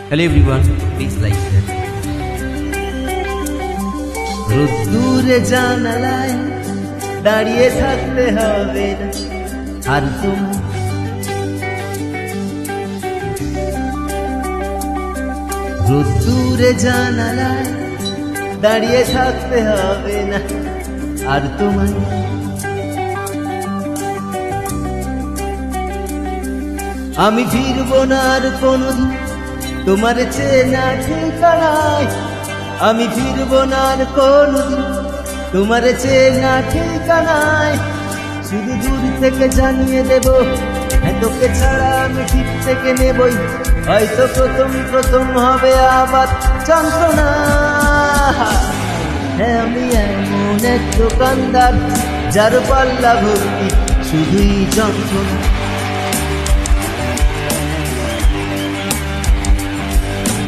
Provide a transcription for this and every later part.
Hello everyone, please like that. রোদ্দুরে জানালায় দাঁড়িয়ে থাকতে হবে না আর তোমার, রোদ্দুরে জানালায় দাঁড়িয়ে থাকতে হবে না আর তোমার। আমি ফিরবো না আর কোনোদিন তোমার চেনা ঠিকানায়, আমি ফিরবো না আর কোনোদিন তোমার চেনা ঠিকানায়। শুধু দূর থেকে জানিয়ে দেব, হ্যাঁ তোকে ছাড়া আমি ঠিক থেকে নেবই, হয়তো প্রথম প্রথম হবে আবার যন্ত্রণা। হ্যাঁ আমি এমন এক দোকানদার যার পাল্লা ভর্তি শুধুই যন্ত্রণা।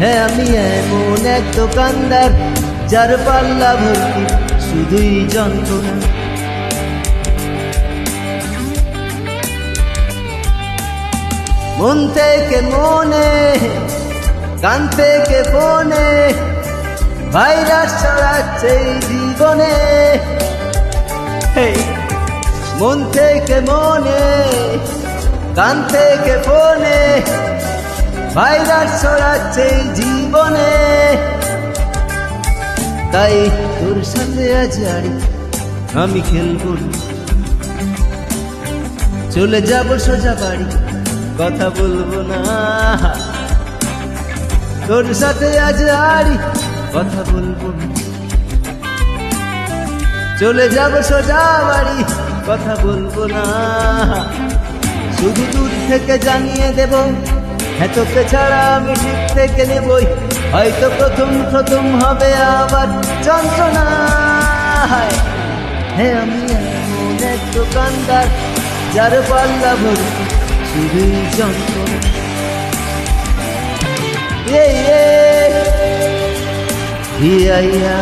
হ্যাঁ আমি এমন এক দোকানদার যার পাল্লা ভর্তি শুধুই যন্ত্রণা। মন থেকে মনে, কান থেকে ফোনে ভাইরাস ছড়াচ্ছে এই জীবনে। মন থেকে মনে, কান থেকে ফোনে ভাইরাস ছড়াচ্ছে এই জীবনে। তাই তোর সাথে আজ আড়ি আমি খেলবো না, চলে যাব সোজা বাড়ি, কথা বলবো না। তোর সাথে আজ আড়ি কথা বলবো না, চলে যাব সোজা বাড়ি, কথা বলবো না। শুধু দূর থেকে জানিয়ে দেব, হ্যাঁ তোকে ছাড়া আমি ঠিক থেকে নেবই, হয়তো প্রথম প্রথম হবে আবার যন্ত্রণা। হ্যাঁ আমি এমন এক দোকানদার যার পাল্লা ভর্তি শুধুই যন্ত্রণা। ইয়া ইয়া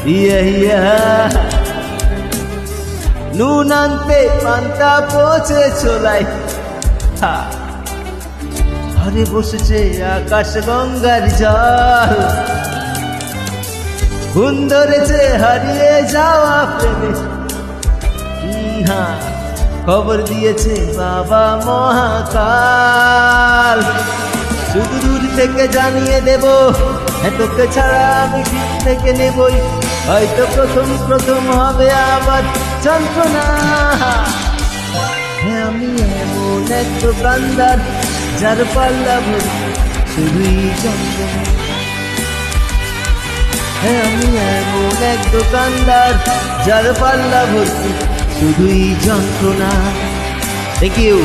ইয়া ইয়া নুন আনতে পান্তা পৌঁছে চলাই, ঘরে বসেছে আকাশ গঙ্গার জল। ঘুম ধরেছে হারিয়ে যাওয়া প্রেমে, খবর দিয়েছে বাবা মহাকাল। শুধু দূর থেকে জানিয়ে দেব, হ্যাঁ তোকে ছাড়া আমি ঠিক থেকে নেবই, হয়তো প্রথম প্রথম হবে আবার যন্ত্রণা। হ্যাঁ আমি এমন এক দোকানদার যার পাল্লা ভর্তি শুধুই যন্ত্রণা। হ্যাঁ আমি এমন এক দোকানদার যার পাল্লা ভর্তি শুধুই যন্ত্রণা। Thank you.